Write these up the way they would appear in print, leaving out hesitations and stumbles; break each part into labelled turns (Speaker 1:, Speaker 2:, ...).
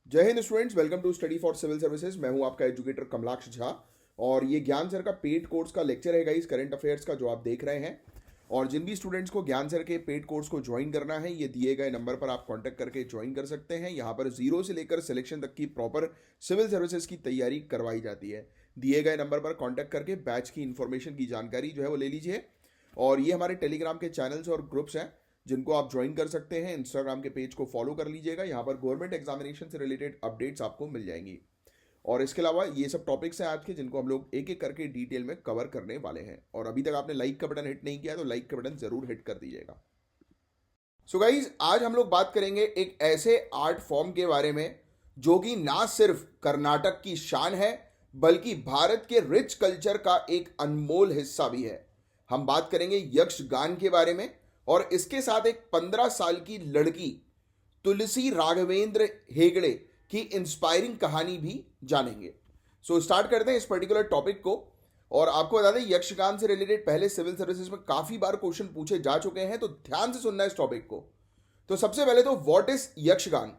Speaker 1: जय हिंद students, welcome to study for civil services. मैं हूं आपका एजुकेटर कमलाक्ष झा और ये ज्ञान सर का पेड कोर्स का लेक्चर है गाइस, करंट अफेयर्स का, जो आप देख रहे हैं। और जिन भी स्टूडेंट्स को ज्ञान सर के पेड कोर्स को ज्वाइन करना है, ये दिए गए नंबर पर आप कांटेक्ट करके ज्वाइन कर सकते हैं। यहाँ पर जीरो से लेकर सिलेक्शन तक की प्रॉपर सिविल सर्विसेज की तैयारी करवाई जाती है। दिए गए नंबर पर कांटेक्ट करके बैच की इंफॉर्मेशन की जानकारी जो है वो ले लीजिए। और ये हमारे टेलीग्राम के चैनल्स और ग्रुप्स हैं जिनको आप ज्वाइन कर सकते हैं। इंस्टाग्राम के पेज को फॉलो कर लीजिएगा, यहाँ पर गवर्नमेंट एग्जामिनेशन से रिलेटेड अपडेट्स आपको मिल जाएंगी। और इसके अलावा ये सब टॉपिक्स हैं आज के, जिनको हम लोग एक एक करके डिटेल में कवर करने वाले हैं। और अभी तक आपने लाइक का बटन हिट नहीं किया तो लाइक का बटन जरूर हिट कर दीजिएगा। सो गाइज, आज हम लोग बात करेंगे एक ऐसे आर्ट फॉर्म के बारे में जो कि ना सिर्फ कर्नाटक की शान है बल्कि भारत के रिच कल्चर का एक अनमोल हिस्सा भी है। हम बात करेंगे यक्षगान के बारे में और इसके साथ एक 15 साल की लड़की तुलसी राघवेंद्र हेगड़े की इंस्पायरिंग कहानी भी जानेंगे। सो स्टार्ट करते हैं इस पर्टिकुलर टॉपिक को। और आपको बता दें, यक्षगान से रिलेटेड पहले सिविल सर्विसेज में काफी बार क्वेश्चन पूछे जा चुके हैं, तो ध्यान से सुनना इस टॉपिक को। तो सबसे पहले तो व्हाट इज यक्षगान,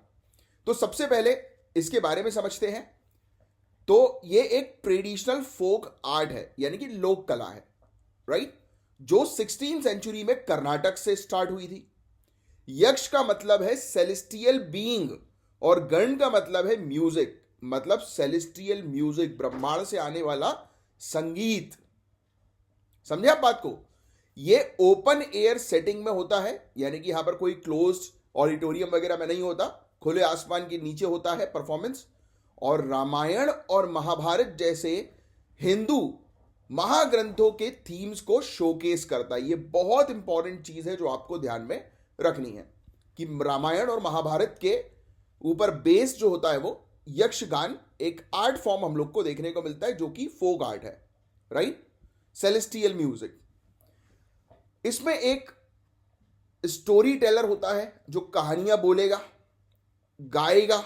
Speaker 1: तो सबसे पहले इसके बारे में समझते हैं। तो ये एक ट्रेडिशनल फोक आर्ट है, यानी कि लोक कला है, राइट, जो 16वीं सेंचुरी में कर्नाटक से स्टार्ट हुई थी। यक्ष का मतलब है सेलेस्टियल बीइंग और गण का मतलब है म्यूजिक, मतलब सेलेस्टियल म्यूजिक, ब्रह्मांड से आने वाला संगीत। समझे आप बात को? ये ओपन एयर सेटिंग में होता है, यानी कि यहां पर कोई क्लोज्ड ऑडिटोरियम वगैरह में नहीं होता, खुले आसमान के नीचे होता है परफॉर्मेंस। और रामायण और महाभारत जैसे हिंदू महाग्रंथों के थीम्स को शोकेस करता है। ये बहुत इंपॉर्टेंट चीज है जो आपको ध्यान में रखनी है कि रामायण और महाभारत के ऊपर बेस जो होता है वो यक्षगान एक आर्ट फॉर्म हम लोग को देखने को मिलता है जो कि फोक आर्ट है, राइट, सेलेस्टियल म्यूजिक। इसमें एक स्टोरी टेलर होता है जो कहानियां बोलेगा, गाएगा,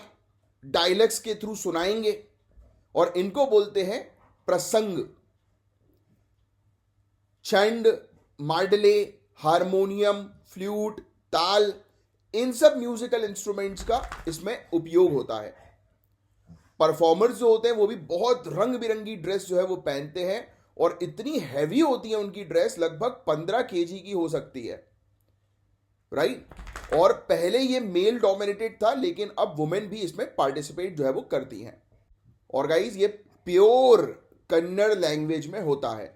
Speaker 1: डायलॉग्स के थ्रू सुनाएंगे, और इनको बोलते हैं प्रसंग। छंद, माडले, हारमोनियम, फ्लूट, ताल, इन सब म्यूजिकल इंस्ट्रूमेंट्स का इसमें उपयोग होता है। परफॉर्मर्स जो होते हैं वो भी बहुत रंग बिरंगी ड्रेस जो है वो पहनते हैं, और इतनी हैवी होती है उनकी ड्रेस, लगभग 15 केजी की हो सकती है, राइट। और पहले ये मेल डोमिनेटेड था, लेकिन अब वुमेन भी इसमें पार्टिसिपेट जो है वो करती हैं। और गाइज, ये प्योर कन्नड़ लैंग्वेज में होता है,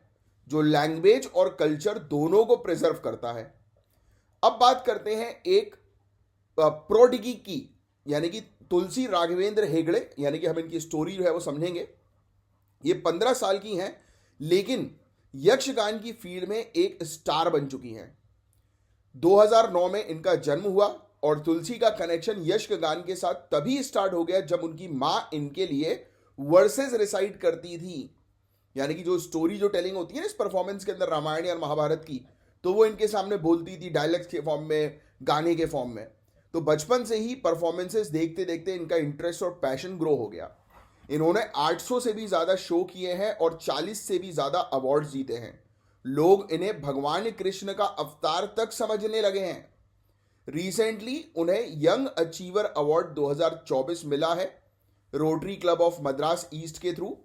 Speaker 1: जो लैंग्वेज और कल्चर दोनों को प्रिजर्व करता है। अब बात करते हैं एक प्रोडिगी की, यानी कि तुलसी राघवेंद्र हेगड़े, यानी कि हम इनकी स्टोरी जो है वो समझेंगे। ये 15 साल की हैं, लेकिन यक्षगान की फील्ड में एक स्टार बन चुकी हैं। 2009 में इनका जन्म हुआ और तुलसी का कनेक्शन यक्षगान के साथ तभी स्टार्ट हो गया जब उनकी मां इनके लिए वर्सेस रिसाइट करती थी, यानी कि जो स्टोरी जो टेलिंग होती है ना इस परफॉर्मेंस के अंदर रामायण या महाभारत की, तो वो इनके सामने बोलती थी डायलॉग्स के फॉर्म में, गाने के फॉर्म में। तो बचपन से ही परफॉर्मेंसेस देखते देखते इनका इंटरेस्ट और पैशन ग्रो हो गया। इन्होंने 800 से भी ज्यादा शो किए हैं और 40 से भी ज्यादा अवार्ड जीते हैं। लोग इन्हें भगवान कृष्ण का अवतार तक समझने लगे हैं। रिसेंटली उन्हें यंग अचीवर अवार्ड 2024 मिला है rotary club of Madras east के थ्रू।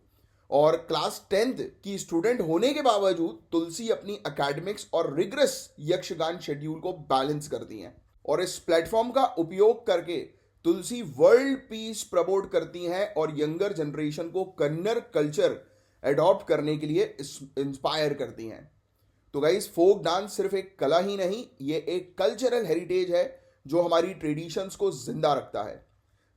Speaker 1: और क्लास 10th की स्टूडेंट होने के बावजूद तुलसी अपनी एकेडमिक्स और रिग्रेस यक्षगान शेड्यूल को बैलेंस करती हैं, और इस प्लेटफॉर्म का उपयोग करके तुलसी वर्ल्ड पीस प्रमोट करती हैं और यंगर जनरेशन को कन्नड़ कल्चर एडॉप्ट करने के लिए इंस्पायर करती हैं। तो गाइस, फोक डांस सिर्फ एक कला ही नहीं, ये एक कल्चरल हेरिटेज है जो हमारी ट्रेडिशंस को जिंदा रखता है।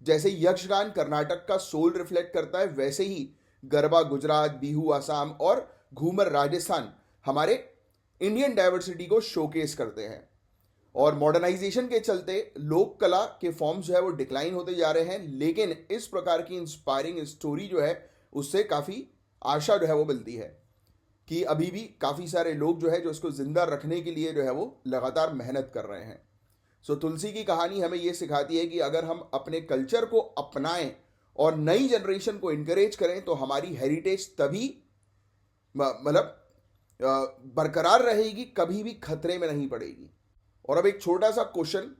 Speaker 1: जैसे यक्षगान कर्नाटक का सोल रिफ्लेक्ट करता है, वैसे ही गरबा गुजरात, बिहू आसाम और घूमर राजस्थान हमारे इंडियन डाइवर्सिटी को शोकेस करते हैं। और मॉडर्नाइजेशन के चलते लोक कला के फॉर्म्स जो है वो डिक्लाइन होते जा रहे हैं, लेकिन इस प्रकार की इंस्पायरिंग स्टोरी जो है उससे काफ़ी आशा जो है वो मिलती है कि अभी भी काफ़ी सारे लोग जो है जो इसको जिंदा रखने के लिए जो है वो लगातार मेहनत कर रहे हैं। सो तुलसी की कहानी हमें ये सिखाती है कि अगर हम अपने कल्चर को अपनाएं और नई जनरेशन को इनकरेज करें तो हमारी हेरिटेज तभी मतलब बरकरार रहेगी, कभी भी खतरे में नहीं पड़ेगी। और अब एक छोटा सा क्वेश्चन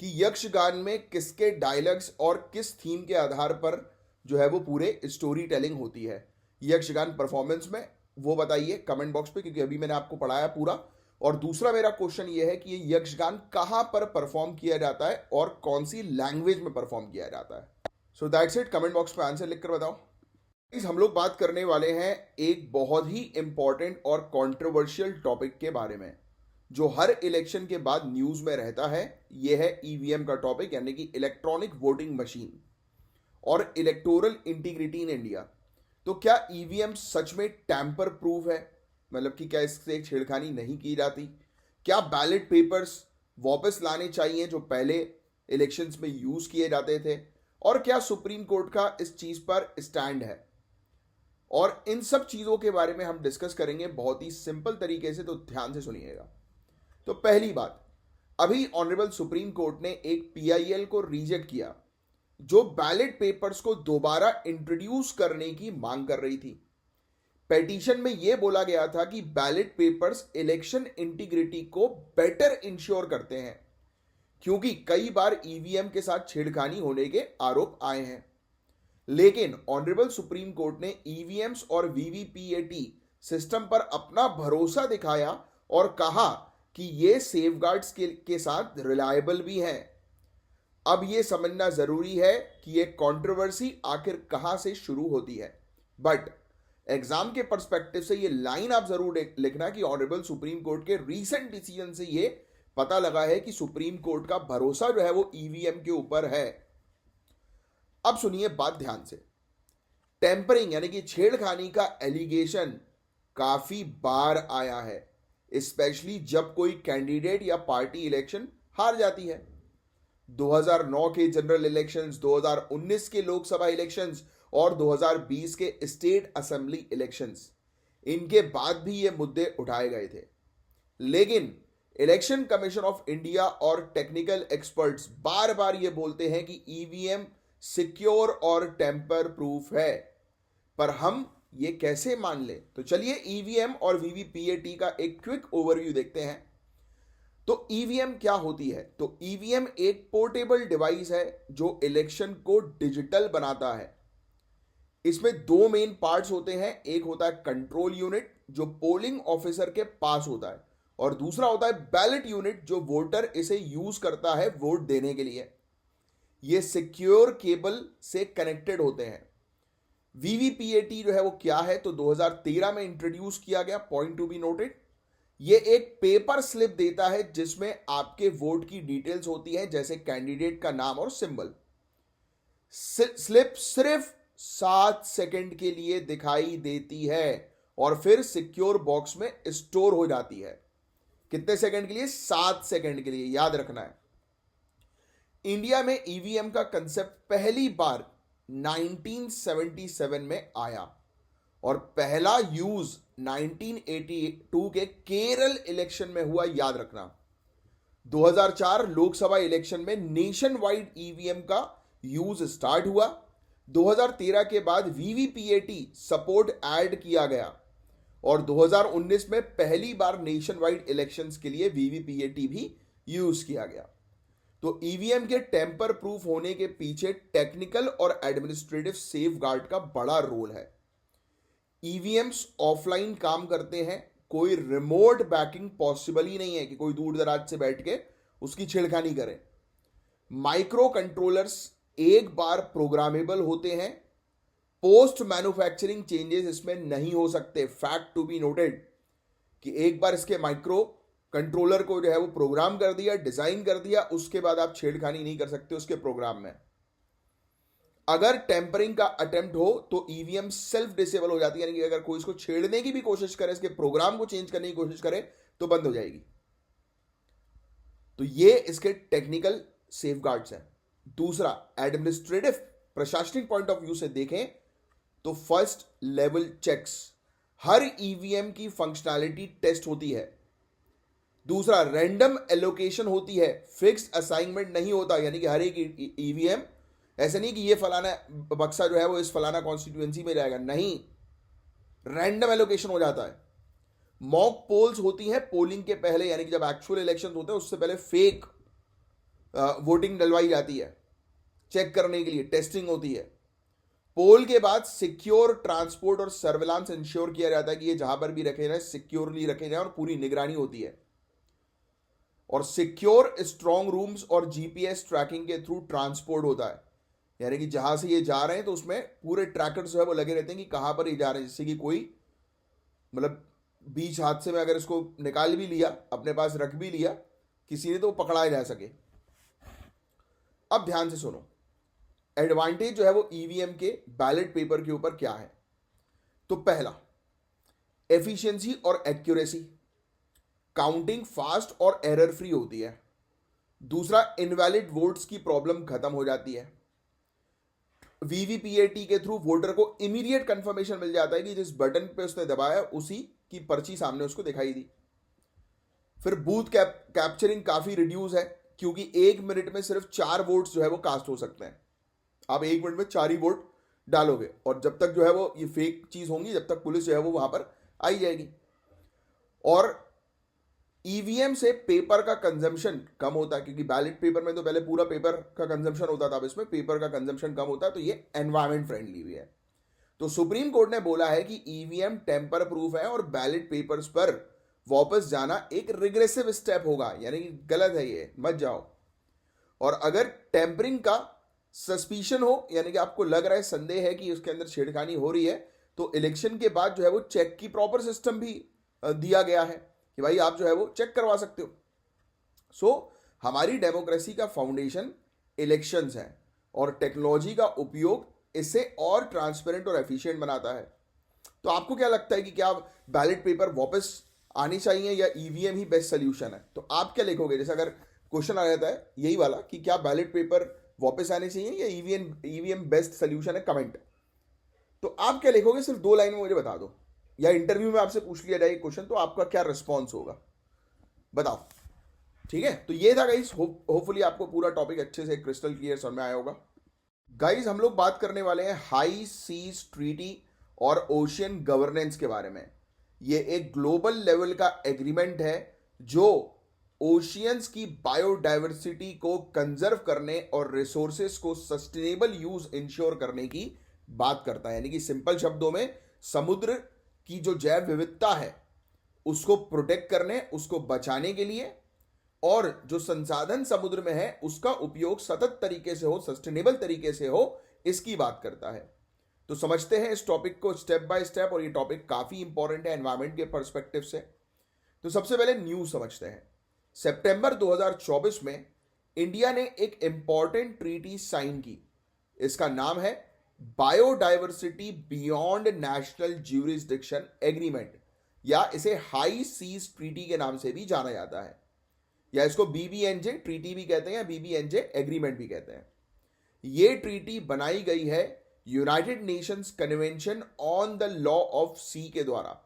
Speaker 1: कि यक्षगान में किसके डायलॉग्स और किस थीम के आधार पर जो है वो पूरे स्टोरी टेलिंग होती है यक्षगान परफॉर्मेंस में, वो बताइए कमेंट बॉक्स पे, क्योंकि अभी मैंने आपको पढ़ाया पूरा। और दूसरा मेरा क्वेश्चन ये है कि ये यक्षगान कहाँ पर परफॉर्म किया जाता है और कौन सी लैंग्वेज में परफॉर्म किया जाता है। So that's it, comment box पे आंसर लिखकर बताओ। हम लोग बात करने वाले हैं एक बहुत ही इंपॉर्टेंट और कंट्रोवर्शियल टॉपिक के बारे में जो हर इलेक्शन के बाद न्यूज में रहता है। यह है ईवीएम का टॉपिक, यानी कि इलेक्ट्रॉनिक वोटिंग मशीन और इलेक्टोरल इंटीग्रिटी इन इंडिया। तो क्या ईवीएम सच में टैंपर प्रूफ है, मतलब कि क्या इससे छेड़खानी नहीं की जाती? क्या बैलेट पेपर्स वापस लाने चाहिए जो पहले इलेक्शंस में यूज किए जाते थे? और क्या सुप्रीम कोर्ट का इस चीज पर स्टैंड है? और इन सब चीजों के बारे में हम डिस्कस करेंगे बहुत ही सिंपल तरीके से, तो ध्यान से सुनिएगा। तो पहली बात, अभी ऑनरेबल सुप्रीम कोर्ट ने एक पीआईएल को रिजेक्ट किया जो बैलेट पेपर्स को दोबारा इंट्रोड्यूस करने की मांग कर रही थी। पेटिशन में यह बोला गया था कि बैलेट पेपर्स इलेक्शन इंटीग्रिटी को बेटर इंश्योर करते हैं, क्योंकि कई बार ईवीएम के साथ छेड़खानी होने के आरोप आए हैं। लेकिन ऑनरेबल सुप्रीम कोर्ट ने ईवीएम्स और वीवीपीएटी सिस्टम पर अपना भरोसा दिखाया और कहा कि ये सेफगार्ड्स के साथ रिलायबल भी हैं। अब ये समझना जरूरी है कि ये कंट्रोवर्सी आखिर कहां से शुरू होती है, बट एग्जाम के पर्सपेक्टिव से ये लाइन आप जरूर लिखना कि ऑनरेबल सुप्रीम कोर्ट के रीसेंट डिसीजन से ये पता लगा है कि सुप्रीम कोर्ट का भरोसा जो है वो ईवीएम के ऊपर है। अब सुनिए बात ध्यान से। टेम्परिंग यानी कि छेड़खानी का एलिगेशन काफी बार आया है, स्पेशली जब कोई कैंडिडेट या पार्टी इलेक्शन हार जाती है। 2009 के जनरल इलेक्शंस, 2019 के लोकसभा इलेक्शंस और 2020 के स्टेट असेंबली इलेक्शंस, इनके बाद भी ये मुद्दे उठाए गए थे। लेकिन इलेक्शन कमीशन ऑफ इंडिया और टेक्निकल एक्सपर्ट्स बार बार ये बोलते हैं कि ईवीएम सिक्योर और टेम्पर प्रूफ है, पर हम ये कैसे मान लें? तो चलिए ईवीएम और वीवीपीएटी का एक क्विक ओवरव्यू देखते हैं। तो ईवीएम क्या होती है? तो ईवीएम एक पोर्टेबल डिवाइस है जो इलेक्शन को डिजिटल बनाता है। इसमें दो मेन पार्ट्स होते हैं, एक होता है कंट्रोल यूनिट जो पोलिंग ऑफिसर के पास होता है, और दूसरा होता है बैलेट यूनिट जो वोटर इसे यूज करता है वोट देने के लिए। ये सिक्योर केबल से कनेक्टेड होते हैं। वीवीपीएटी जो है वो क्या है? तो 2013 में इंट्रोड्यूस किया गया, पॉइंट टू बी नोटेड। ये एक पेपर स्लिप देता है जिसमें आपके वोट की डिटेल्स होती है, जैसे कैंडिडेट का नाम और सिंबल। स्लिप सिर्फ 7 सेकंड के लिए दिखाई देती है और फिर सिक्योर बॉक्स में स्टोर हो जाती है। कितने सेकंड के लिए? 7 सेकंड के लिए, याद रखना है। इंडिया में ईवीएम का कंसेप्ट पहली बार 1977 में आया और पहला यूज 1982 के केरल इलेक्शन में हुआ, याद रखना। 2004 लोकसभा इलेक्शन में नेशन वाइड ईवीएम का यूज स्टार्ट हुआ। 2013 के बाद वीवीपीएटी सपोर्ट ऐड किया गया और 2019 में पहली बार नेशन वाइड इलेक्शंस के लिए वीवीपीएटी भी यूज किया गया। तो ईवीएम के टेम्पर प्रूफ होने के पीछे टेक्निकल और एडमिनिस्ट्रेटिव सेफगार्ड का बड़ा रोल है। ईवीएम्स ऑफलाइन काम करते हैं, कोई रिमोट बैकिंग पॉसिबल ही नहीं है कि कोई दूर दराज से बैठ के उसकी छेड़खानी करे। माइक्रो कंट्रोलर्स एक बार प्रोग्रामेबल होते हैं, पोस्ट मैन्युफैक्चरिंग चेंजेस इसमें नहीं हो सकते। फैक्ट टू बी नोटेड कि एक बार इसके माइक्रो कंट्रोलर को जो है वो प्रोग्राम कर दिया, डिजाइन कर दिया, उसके बाद आप छेड़खानी नहीं कर सकते उसके प्रोग्राम में। अगर टेम्परिंग का अटेम्प्ट हो तो ईवीएम सेल्फ डिसेबल हो जाती है, यानी कि अगर कोई इसको छेड़ने की भी कोशिश करे, इसके प्रोग्राम को चेंज करने की कोशिश करे तो बंद हो जाएगी। तो ये इसके टेक्निकल सेफगार्ड्स हैं। दूसरा, एडमिनिस्ट्रेटिव प्रशासनिक पॉइंट ऑफ व्यू से देखें तो फर्स्ट लेवल चेक्स, हर ईवीएम की फंक्शनैलिटी टेस्ट होती है। दूसरा, रैंडम एलोकेशन होती है, फिक्स्ड असाइनमेंट नहीं होता, यानी कि हर एक ईवीएम ऐसे नहीं कि ये फलाना बक्सा जो है वो इस फलाना कॉन्स्टिट्यूएंसी में जाएगा, नहीं, रैंडम एलोकेशन हो जाता है। मॉक पोल्स होती हैं पोलिंग के पहले, यानी कि जब एक्चुअल इलेक्शन होते हैं उससे पहले फेक वोटिंग डलवाई जाती है, चेक करने के लिए टेस्टिंग होती है। पोल के बाद सिक्योर ट्रांसपोर्ट और सर्विलांस इंश्योर किया जाता है कि ये जहां पर भी रखे जाए सिक्योरली रखे जाए और पूरी निगरानी होती है। और सिक्योर स्ट्रॉन्ग रूम्स और जीपीएस ट्रैकिंग के थ्रू ट्रांसपोर्ट होता है, यानी कि जहां से ये जा रहे हैं तो उसमें पूरे ट्रैकर्स जो है वो लगे रहते हैं कि कहां पर ये जा रहे हैं, जिससे कि कोई मतलब बीच हादसे में अगर इसको निकाल भी लिया, अपने पास रख भी लिया किसी ने, तो पकड़ाया जा सके। अब ध्यान से सुनो, एडवांटेज जो है वो ईवीएम के बैलेट पेपर के ऊपर क्या है। तो पहला, एफिशिएंसी और एक्यूरेसी, काउंटिंग फास्ट और एरर फ्री होती है। दूसरा, इनवैलिड वोट्स की प्रॉब्लम खत्म हो जाती है। वीवीपीएटी के थ्रू वोटर को इमीडिएट कंफर्मेशन मिल जाता है कि जिस बटन पे उसने दबाया उसी की पर्ची सामने उसको दिखाई दी। फिर बूथ कैप्चरिंग काफी रिड्यूस है, क्योंकि 1 मिनट में सिर्फ 4 वोट्स जो है वो कास्ट हो सकते हैं। आप 1 मिनट में 4 ही वोट डालोगे, और जब तक जो है वो ये फेक चीज होंगी, जब तक पुलिस जो है वो वहां पर आई जाएगी। और ईवीएम से पेपर का कंजम्पशन कम होता है, क्योंकि बैलेट पेपर में तो पहले पूरा पेपर का कंजम्पशन होता था, अब इसमें पेपर का कंजम्पशन कम होता है, तो ये एनवायरमेंट फ्रेंडली भी है। तो सुप्रीम कोर्ट ने बोला है कि ईवीएम टेम्पर प्रूफ है और बैलेट पेपर्स पर वापस जाना एक रिग्रेसिव स्टेप होगा, यानी कि गलत है, ये मत जाओ। और अगर टेम्परिंग का सस्पिशन हो, यानी कि आपको लग रहा है, संदेह है कि उसके अंदर छेड़खानी हो रही है, तो इलेक्शन के बाद जो है वो चेक की प्रॉपर सिस्टम भी दिया गया है कि भाई आप जो है वो चेक करवा सकते हो। सो हमारी डेमोक्रेसी का फाउंडेशन इलेक्शंस है, और टेक्नोलॉजी का उपयोग इसे और ट्रांसपेरेंट और एफिशिएंट बनाता है। तो आपको क्या लगता है कि क्या बैलेट पेपर वापस आनी चाहिए या ईवीएम ही बेस्ट सोल्यूशन है? तो आप क्या लिखोगे? जैसे अगर क्वेश्चन आ जाता है यही वाला कि क्या बैलेट पेपर वापस आने चाहिए या ईवीएम बेस्ट सोल्यूशन है, कमेंट। तो आप क्या लिखोगे? सिर्फ 2 लाइन में मुझे बता दो, या इंटरव्यू में आपसे पूछ लिया जाए क्वेश्चन तो आपका क्या रिस्पॉन्स होगा, बताओ। ठीक है, तो ये था गाइस, होपफुली आपको पूरा टॉपिक अच्छे से क्रिस्टल क्लियर समझ में आया होगा। गाइस हम लोग बात करने वाले हैं हाई सीज ट्रीटी और ओशियन गवर्नेंस के बारे में। ये एक ग्लोबल लेवल का एग्रीमेंट है जो ओशियंस की बायोडाइवर्सिटी को कंजर्व करने और रिसोर्सेस को सस्टेनेबल यूज इंश्योर करने की बात करता है। यानी कि सिंपल शब्दों में, समुद्र की जो जैव विविधता है उसको प्रोटेक्ट करने, उसको बचाने के लिए, और जो संसाधन समुद्र में है उसका उपयोग सतत तरीके से हो, सस्टेनेबल तरीके से हो, इसकी बात करता है। तो समझते हैं इस टॉपिक को स्टेप बाय स्टेप, और ये टॉपिक काफी इंपॉर्टेंट है एनवायरमेंट के पर्सपेक्टिव से। तो सबसे पहले न्यूज समझते हैं। सितंबर 2024 में इंडिया ने एक इंपॉर्टेंट ट्रीटी साइन की। इसका नाम है biodiversity beyond national jurisdiction agreement, या इसे हाई सीज ट्रीटी के नाम से भी जाना जाता है, या इसको बीबीएनजे ट्रीटी भी कहते हैं या बीबीएनजे एग्रीमेंट भी कहते हैं। यह ट्रीटी बनाई गई है United Nations Convention on the Law of the Sea द्वारा,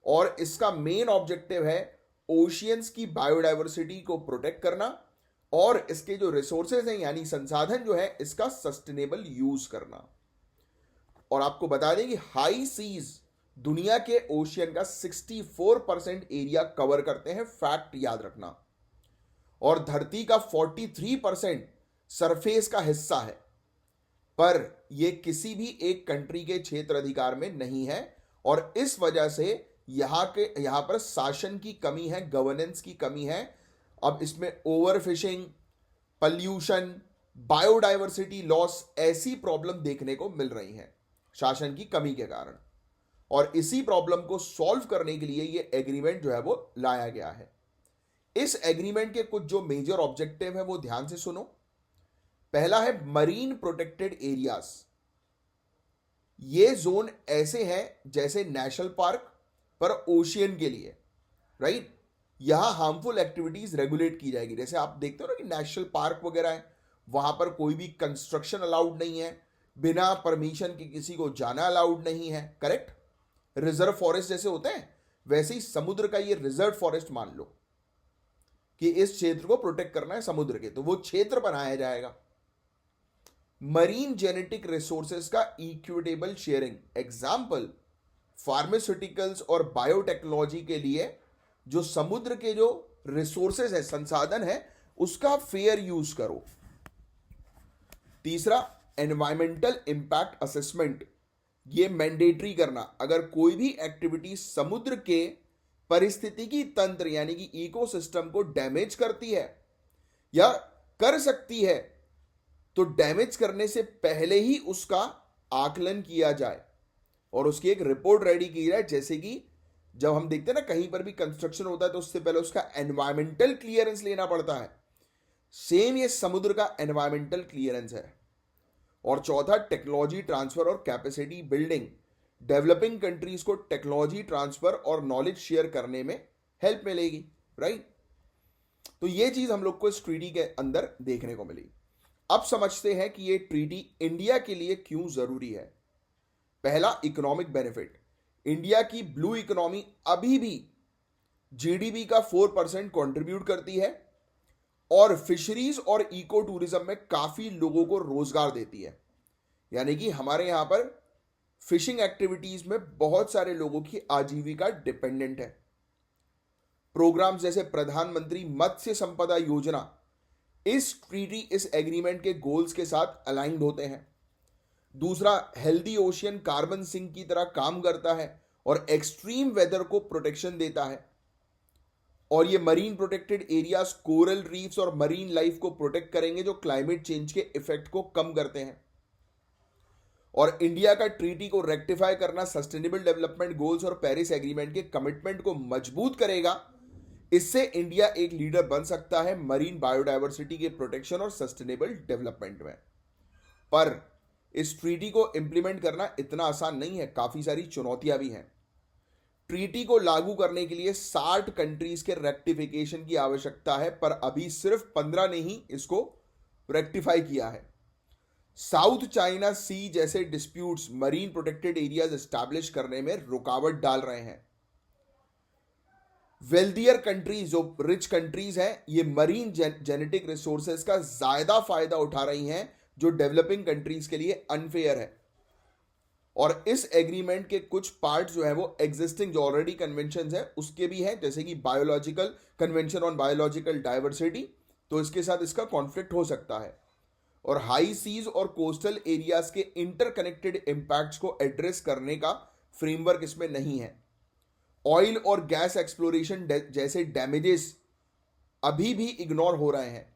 Speaker 1: और इसका मेन ऑब्जेक्टिव है ओशियंस की बायोडाइवर्सिटी को प्रोटेक्ट करना और इसके जो रिसोर्सेज हैं यानी संसाधन जो है इसका सस्टेनेबल यूज करना। और आपको बता दें कि हाई सीज दुनिया के ओशियन का 64% एरिया कवर करते हैं, फैक्ट याद रखना, और धरती का 43% सरफेस का हिस्सा है, पर यह किसी भी एक कंट्री के क्षेत्र अधिकार में नहीं है, और इस वजह से यहां पर शासन की कमी है, गवर्नेंस की कमी है। अब इसमें ओवरफिशिंग, पॉल्यूशन, बायोडाइवर्सिटी लॉस, ऐसी प्रॉब्लम देखने को मिल रही हैं शासन की कमी के कारण, और इसी प्रॉब्लम को सॉल्व करने के लिए ये एग्रीमेंट जो है वो लाया गया है। इस एग्रीमेंट के कुछ जो मेजर ऑब्जेक्टिव है वो ध्यान से सुनो। पहला है मरीन प्रोटेक्टेड एरियाज। ये जोन ऐसे हैं जैसे नेशनल पार्क पर ओशियन के लिए, राइट। यहां हार्मफुल एक्टिविटीज रेगुलेट की जाएगी। जैसे आप देखते हो ना कि नेशनल पार्क वगैरह है, वहां पर कोई भी कंस्ट्रक्शन अलाउड नहीं है, बिना परमिशन के किसी को जाना अलाउड नहीं है, करेक्ट। रिजर्व फॉरेस्ट जैसे होते हैं वैसे ही समुद्र का ये रिजर्व फॉरेस्ट मान लो कि इस क्षेत्र को प्रोटेक्ट करना है समुद्र के, तो वो क्षेत्र बनाया जाएगा। मरीन जेनेटिक रिसोर्सेज का इक्विटेबल शेयरिंग, एग्जाम्पल फार्मास्यूटिकल्स और बायोटेक्नोलॉजी के लिए जो समुद्र के जो रिसोर्सेज है, संसाधन है, उसका फेयर यूज करो। तीसरा, एनवायरमेंटल इंपैक्ट असेसमेंट, ये मैंडेटरी करना। अगर कोई भी एक्टिविटी समुद्र के पारिस्थितिकी तंत्र यानी कि इकोसिस्टम को डैमेज करती है या कर सकती है, तो डैमेज करने से पहले ही उसका आकलन किया जाए और उसकी एक रिपोर्ट रेडी की जाए। जैसे कि जब हम देखते हैं ना कहीं पर भी कंस्ट्रक्शन होता है तो उससे पहले उसका एनवायरमेंटल क्लियरेंस लेना पड़ता है, सेम ये समुद्र का एनवायरमेंटल क्लियरेंस है। और चौथा, टेक्नोलॉजी ट्रांसफर और कैपेसिटी बिल्डिंग, डेवलपिंग कंट्रीज को टेक्नोलॉजी ट्रांसफर और नॉलेज शेयर करने में हेल्प मिलेगी, राइट। तो ये चीज हम लोग को इस ट्रीटी के अंदर देखने को मिली। अब समझते हैं कि ये ट्रीटी इंडिया के लिए क्यों जरूरी है। पहला, इकोनॉमिक बेनिफिट। इंडिया की ब्लू इकोनॉमी अभी भी जीडीपी का 4% कंट्रीब्यूट करती है और फिशरीज और इको टूरिज्म में काफी लोगों को रोजगार देती है। यानी कि हमारे यहां पर फिशिंग एक्टिविटीज में बहुत सारे लोगों की आजीविका डिपेंडेंट है। प्रोग्राम्स जैसे प्रधानमंत्री मत्स्य संपदा योजना इस ट्रीटी, इस एग्रीमेंट के गोल्स के साथ अलाइंड होते हैं। दूसरा, हेल्दी ओशियन कार्बन सिंक की तरह काम करता है और एक्सट्रीम वेदर को प्रोटेक्शन देता है। और ये marine protected areas, coral reefs और मरीन लाइफ को प्रोटेक्ट करेंगे जो क्लाइमेट चेंज के इफेक्ट को कम करते हैं। और इंडिया का ट्रीटी को रेक्टिफाई करना सस्टेनेबल डेवलपमेंट गोल्स और पेरिस एग्रीमेंट के कमिटमेंट को मजबूत करेगा। इससे इंडिया एक लीडर बन सकता है मरीन बायोडायवर्सिटी के प्रोटेक्शन और सस्टेनेबल डेवलपमेंट में। पर इस ट्रीटी को इंप्लीमेंट करना इतना आसान नहीं है, काफी सारी चुनौतियां भी हैं। ट्रीटी को लागू करने के लिए 60 कंट्रीज के रेक्टिफिकेशन की आवश्यकता है, पर अभी सिर्फ 15 ने ही इसको रेक्टिफाई किया है। साउथ चाइना सी जैसे disputes marine protected areas establish करने में रुकावट डाल रहे हैं। वेल्दियर कंट्रीज, जो रिच कंट्रीज हैं, ये मरीन जेनेटिक रिसोर्सेज का ज्यादा फायदा उठा रही हैं, जो डेवलपिंग कंट्रीज के लिए अनफेयर है। और इस एग्रीमेंट के कुछ पार्ट जो है वो एग्जिस्टिंग जो ऑलरेडी कन्वेंशन है उसके भी हैं, जैसे कि biological convention on biological diversity, तो इसके साथ इसका कॉन्फ्लिक्ट हो सकता है। और हाई सीज और कोस्टल एरियाज के इंटरकनेक्टेड इंपैक्ट्स को एड्रेस करने का फ्रेमवर्क इसमें नहीं है। ऑयल और गैस एक्सप्लोरेशन जैसे डैमेजेस अभी भी इग्नोर हो रहे हैं।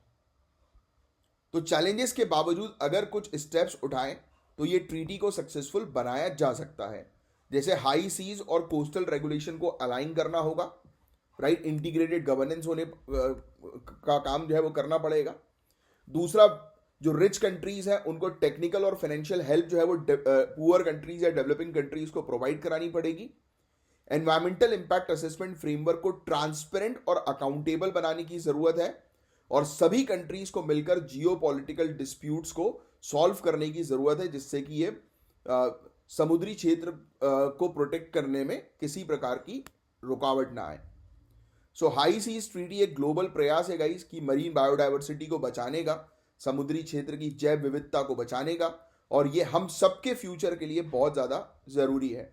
Speaker 1: तो चैलेंजेस के बावजूद अगर कुछ स्टेप्स उठाएं तो ये ट्रीटी को सक्सेसफुल बनाया जा सकता है। जैसे हाई सीज और कोस्टल रेगुलेशन को अलाइन करना होगा, राइट, इंटीग्रेटेड गवर्नेंस होने का काम जो है वो करना पड़ेगा। दूसरा, जो रिच कंट्रीज हैं उनको टेक्निकल और फाइनेंशियल हेल्प जो है वो पुअर कंट्रीज या डेवलपिंग कंट्रीज को प्रोवाइड करानी पड़ेगी। एनवायरमेंटल इंपैक्ट असेसमेंट फ्रेमवर्क को ट्रांसपेरेंट और अकाउंटेबल बनाने की जरूरत है और सभी कंट्रीज को मिलकर जियोपॉलिटिकल डिस्प्यूट्स को सॉल्व करने की जरूरत है, जिससे कि ये समुद्री क्षेत्र को प्रोटेक्ट करने में किसी प्रकार की रुकावट ना आए। सो हाई सीज ट्रीटी एक ग्लोबल प्रयास है गाइस कि मरीन बायोडायवर्सिटी को बचाने का, समुद्री क्षेत्र की जैव विविधता को बचाने का, और ये हम सबके फ्यूचर के लिए बहुत ज़्यादा ज़रूरी है।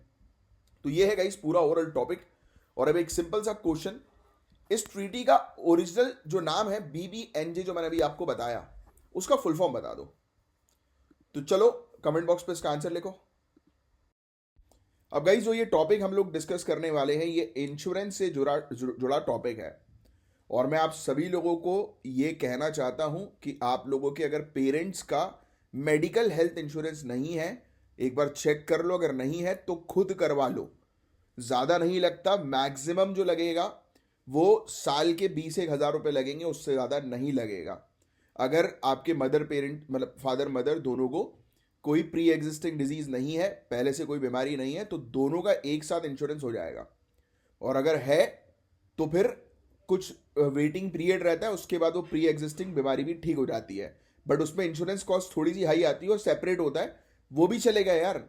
Speaker 1: तो ये है गाइस पूरा ओवरऑल टॉपिक। और अब एक सिंपल सा क्वेश्चन, इस ट्रीटी का ओरिजिनल जो नाम है BBNJ जो मैंने अभी आपको बताया, उसका फुल फॉर्म बता दो। तो चलो कमेंट बॉक्स पे इसका आंसर लिखो। अब गाइस जो ये टॉपिक हम लोग डिस्कस करने वाले हैं ये इंश्योरेंस से जुड़ा टॉपिक है, और मैं आप सभी लोगों को ये कहना चाहता हूं कि आप लोगों के अगर पेरेंट्स का मेडिकल हेल्थ इंश्योरेंस नहीं है, एक बार चेक कर लो, अगर नहीं है तो खुद करवा लो। ज़्यादा नहीं लगता, मैक्सिमम जो लगेगा वो साल के 20-1 हज़ार रुपये लगेंगे, उससे ज़्यादा नहीं लगेगा। अगर आपके मदर पेरेंट मतलब फादर मदर दोनों को कोई प्री एग्जिस्टिंग डिजीज़ नहीं है, पहले से कोई बीमारी नहीं है, तो दोनों का एक साथ इंश्योरेंस हो जाएगा। और अगर है तो फिर कुछ वेटिंग पीरियड रहता है, उसके बाद वो प्री एग्जिस्टिंग बीमारी भी ठीक हो जाती है, बट उसमें इंश्योरेंस कॉस्ट थोड़ी सी हाई आती है और सेपरेट होता है, वो भी चलेगा यार।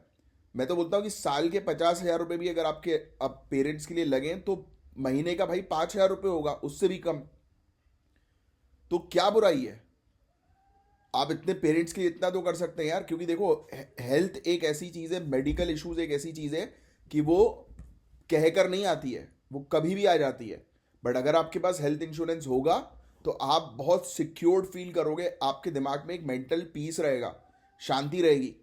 Speaker 1: मैं तो बोलता हूँ कि साल के 50,000 रुपये भी अगर आपके अब पेरेंट्स के लिए लगें तो महीने का भाई 5,000 रुपये होगा, उससे भी कम। तो क्या बुराई है, आप इतने पेरेंट्स के लिए इतना तो कर सकते हैं यार। क्योंकि देखो हेल्थ एक ऐसी चीज़ है, मेडिकल इश्यूज एक ऐसी चीज़ है कि वो कहकर नहीं आती है, वो कभी भी आ जाती है। बट अगर आपके पास हेल्थ इंश्योरेंस होगा तो आप बहुत सिक्योर्ड फील करोगे, आपके दिमाग में एक मेंटल पीस रहेगा, शांति रहेगी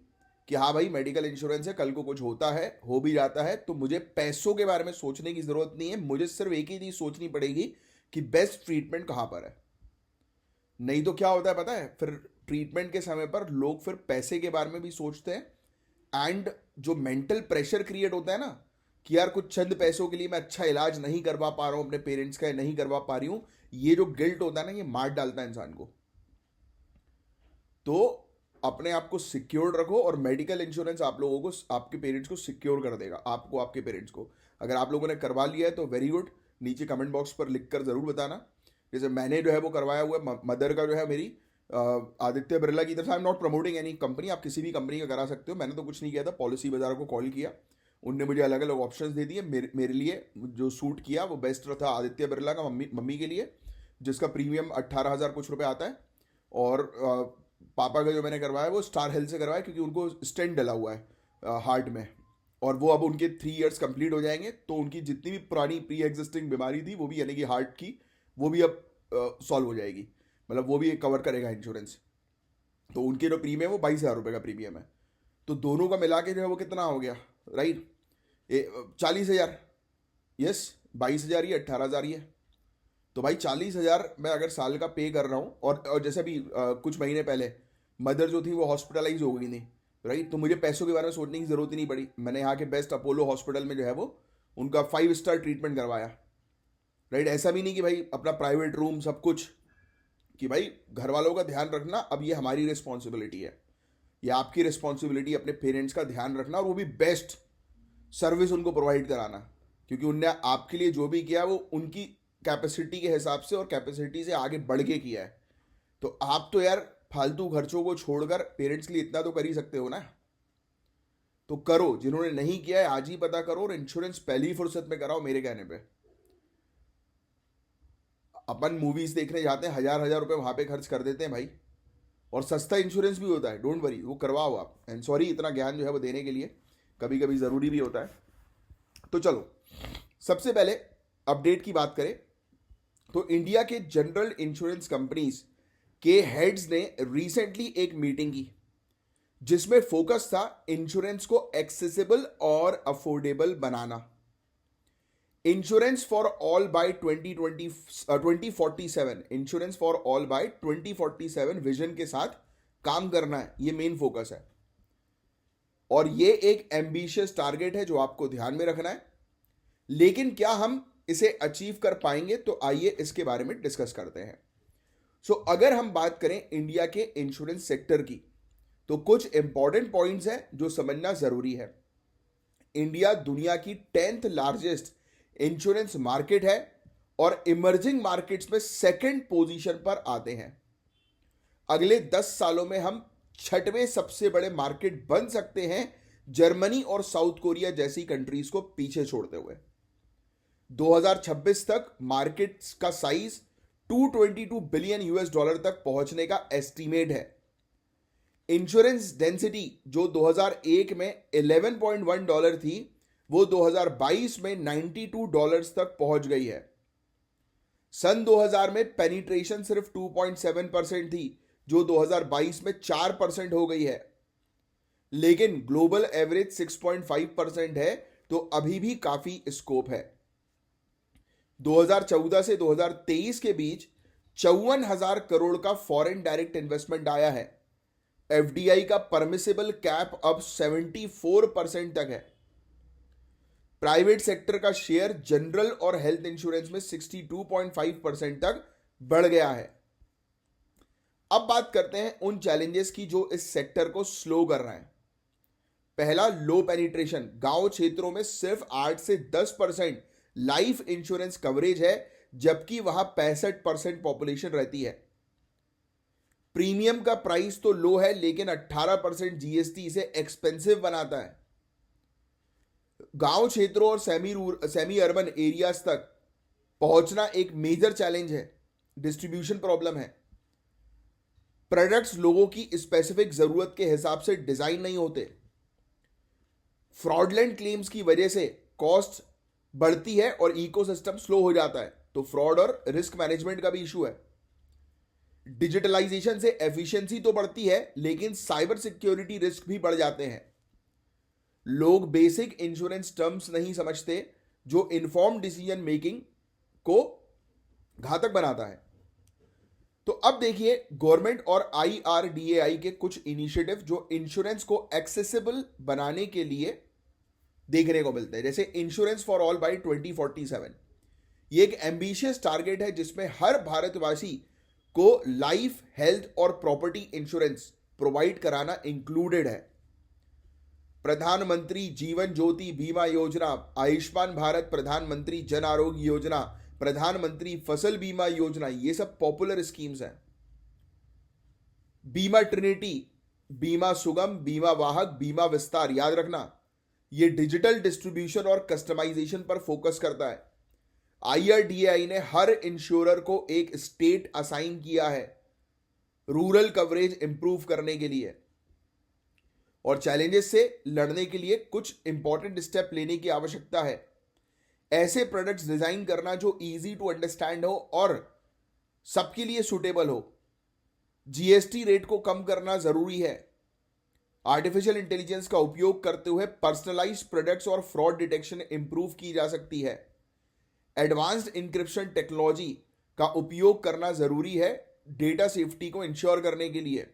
Speaker 1: कि हाँ भाई मेडिकल इंश्योरेंस है, कल को कुछ होता है, हो भी जाता है तो मुझे पैसों के बारे में सोचने की ज़रूरत नहीं है, मुझे सिर्फ एक ही चीज़ सोचनी पड़ेगी कि बेस्ट ट्रीटमेंट कहाँ पर है। नहीं तो क्या होता है पता है, फिर ट्रीटमेंट के समय पर लोग फिर पैसे के बारे में भी सोचते हैं, एंड जो मेंटल प्रेशर क्रिएट होता है ना कि यार कुछ चंद पैसों के लिए मैं अच्छा इलाज नहीं करवा पा रहा हूँ अपने पेरेंट्स का, नहीं करवा पा रही हूँ, ये जो गिल्ट होता है ना ये मार डालता है इंसान को। तो अपने आप को सिक्योर रखो, और मेडिकल इंश्योरेंस आप लोगों को, आपके पेरेंट्स को सिक्योर कर देगा, आपको, आपके पेरेंट्स को। अगर आप लोगों ने करवा लिया है तो वेरी गुड, नीचे कमेंट बॉक्स पर लिख कर ज़रूर बताना। जैसे मैंने जो है वो करवाया हुआ है, मदर का जो है मेरी आदित्य बिरला की तरफ से। I am not promoting any company, आप किसी भी कंपनी का करा सकते हो, मैंने तो कुछ नहीं किया था। पॉलिसी बाजार को कॉल किया, उनने मुझे अलग अलग ऑप्शंस दे दिए, मेरे लिए जो सूट किया वो बेस्ट था आदित्य बिरला का, मम्मी के लिए, जिसका प्रीमियम 18,000 कुछ रुपए आता है। और पापा का जो मैंने करवाया वो स्टार हेल्थ से करवाया, क्योंकि उनको स्टेंट डला हुआ है हार्ट में, और वो अब उनके 3 इयर्स कंप्लीट हो जाएंगे, तो उनकी जितनी भी पुरानी प्री एग्जिस्टिंग बीमारी थी वो भी, यानी कि हार्ट की, वो भी अब सॉल्व हो जाएगी, मतलब वो भी कवर करेगा इंश्योरेंस। तो उनके जो प्रीमियम है वो 22,000 रुपये का प्रीमियम है, तो दोनों का मिला के जो है वो कितना हो गया, राइट, 40,000। यस, 22,000 ही, 18,000 ही है। तो भाई 40,000 मैं अगर साल का पे कर रहा हूँ, और जैसे अभी कुछ महीने पहले मदर जो थी वो हॉस्पिटलाइज हो गई थी, राइट, तो मुझे पैसों के बारे में सोचने की ज़रूरत ही नहीं पड़ी। मैंने यहाँ के बेस्ट अपोलो हॉस्पिटल में जो है वो उनका 5 स्टार ट्रीटमेंट करवाया, राइट। ऐसा भी नहीं कि भाई अपना प्राइवेट रूम सब कुछ, कि भाई घर वालों का ध्यान रखना अब ये हमारी रिस्पॉन्सिबिलिटी है, ये आपकी रिस्पॉन्सिबिलिटी, अपने पेरेंट्स का ध्यान रखना, और वो भी बेस्ट सर्विस उनको प्रोवाइड कराना, क्योंकि उनने आपके लिए जो भी किया वो उनकी कैपेसिटी के हिसाब से और कैपेसिटी से आगे बढ़ के किया है। तो आप तो यार फालतू खर्चों को छोड़कर पेरेंट्स के लिए इतना तो कर ही सकते हो ना, तो करो। जिन्होंने नहीं किया है आज ही पता करो, और इंश्योरेंस पहली फुर्सत में कराओ मेरे कहने पे। अपन मूवीज देखने जाते हैं, 1,000 रुपए वहां पे खर्च कर देते हैं भाई, और सस्ता इंश्योरेंस भी होता है, डोंट वरी, वो करवाओ आप। एंड सॉरी इतना ज्ञान जो है वो देने के लिए, कभी कभी ज़रूरी भी होता है। तो चलो सबसे पहले अपडेट की बात करें तो इंडिया के जनरल इंश्योरेंस कंपनीज के हेड्स ने रिसेंटली एक मीटिंग की, जिसमें फोकस था इंश्योरेंस को एक्सेसिबल और अफोर्डेबल बनाना। Insurance for all by 2047, insurance for all by 2047 vision के साथ काम करना है, ये मेन फोकस है। और ये एक एम्बिशियस टारगेट है जो आपको ध्यान में रखना है, लेकिन क्या हम इसे अचीव कर पाएंगे, तो आइए इसके बारे में डिस्कस करते हैं। सो अगर हम बात करें इंडिया के इंश्योरेंस सेक्टर की, तो कुछ इंपॉर्टेंट पॉइंट्स हैं जो समझना जरूरी है। इंडिया दुनिया की 10th लार्जेस्ट इंश्योरेंस मार्केट है, और इमर्जिंग मार्केट्स में सेकंड पोजीशन पर आते हैं। अगले 10 सालों में हम 6वें सबसे बड़े मार्केट बन सकते हैं, जर्मनी और साउथ कोरिया जैसी कंट्रीज को पीछे छोड़ते हुए। 2026 तक मार्केट का साइज $222 बिलियन तक पहुंचने का एस्टीमेट है। इंश्योरेंस डेंसिटी जो 2001 में $11.1 थी, वो 2022 में $92 तक पहुंच गई है। सन 2000 में पेनिट्रेशन सिर्फ 2.7% थी, जो 2022 में 4% हो गई है, लेकिन ग्लोबल एवरेज 6.5% है, तो अभी भी काफी स्कोप है। 2014 से 2023 के बीच 54,000 करोड़ का फॉरेन डायरेक्ट इन्वेस्टमेंट आया है। एफडीआई का परमिसिबल कैप अब 74% तक है। प्राइवेट सेक्टर का शेयर जनरल और हेल्थ इंश्योरेंस में 62.5% तक बढ़ गया है। अब बात करते हैं उन चैलेंजेस की जो इस सेक्टर को स्लो कर रहे हैं। पहला, लो पेनिट्रेशन। गांव क्षेत्रों में सिर्फ 8 से 10% लाइफ इंश्योरेंस कवरेज है, जबकि वहां 65% पॉपुलेशन रहती है। प्रीमियम का प्राइस तो लो है, लेकिन 18% जीएसटी इसे एक्सपेंसिव बनाता है। गांव क्षेत्रों और सेमी अर्बन एरियाज तक पहुंचना एक मेजर चैलेंज है, डिस्ट्रीब्यूशन प्रॉब्लम है। प्रोडक्ट्स लोगों की स्पेसिफिक जरूरत के हिसाब से डिजाइन नहीं होते। फ्रॉडलेंट क्लेम्स की वजह से कॉस्ट बढ़ती है और इकोसिस्टम स्लो हो जाता है, तो फ्रॉड और रिस्क मैनेजमेंट का भी इशू है। डिजिटलाइजेशन से एफिशिएंसी तो बढ़ती है, लेकिन साइबर सिक्योरिटी रिस्क भी बढ़ जाते हैं। लोग बेसिक इंश्योरेंस टर्म्स नहीं समझते, जो इन्फॉर्म डिसीजन मेकिंग को घातक बनाता है। तो अब देखिए गवर्नमेंट और IRDAI के कुछ इनिशिएटिव जो इंश्योरेंस को एक्सेसिबल बनाने के लिए देखने को मिलते हैं, जैसे इंश्योरेंस फॉर ऑल बाय 2047। ये एक एम्बिशियस टारगेट है जिसमें हर भारतवासी को लाइफ, हेल्थ और प्रॉपर्टी इंश्योरेंस प्रोवाइड कराना इंक्लूडेड है। प्रधानमंत्री जीवन ज्योति बीमा योजना, आयुष्मान भारत, प्रधानमंत्री जन आरोग्य योजना, प्रधानमंत्री फसल बीमा योजना, ये सब पॉपुलर स्कीम्स हैं। बीमा ट्रिनिटी, बीमा सुगम, बीमा वाहक, बीमा विस्तार, याद रखना ये डिजिटल डिस्ट्रीब्यूशन और कस्टमाइजेशन पर फोकस करता है। IRDAI ने हर इंश्योरर को एक स्टेट असाइन किया है रूरल कवरेज इंप्रूव करने के लिए, और चैलेंजेस से लड़ने के लिए कुछ इंपॉर्टेंट स्टेप लेने की आवश्यकता है। ऐसे प्रोडक्ट्स डिजाइन करना जो इजी टू अंडरस्टैंड हो और सबके लिए सुटेबल हो। GST रेट को कम करना जरूरी है। आर्टिफिशियल इंटेलिजेंस का उपयोग करते हुए पर्सनलाइज्ड प्रोडक्ट्स और फ्रॉड डिटेक्शन इंप्रूव की जा सकती है। एडवांस्ड इंक्रिप्शन टेक्नोलॉजी का उपयोग करना जरूरी है डेटा सेफ्टी को इंश्योर करने के लिए।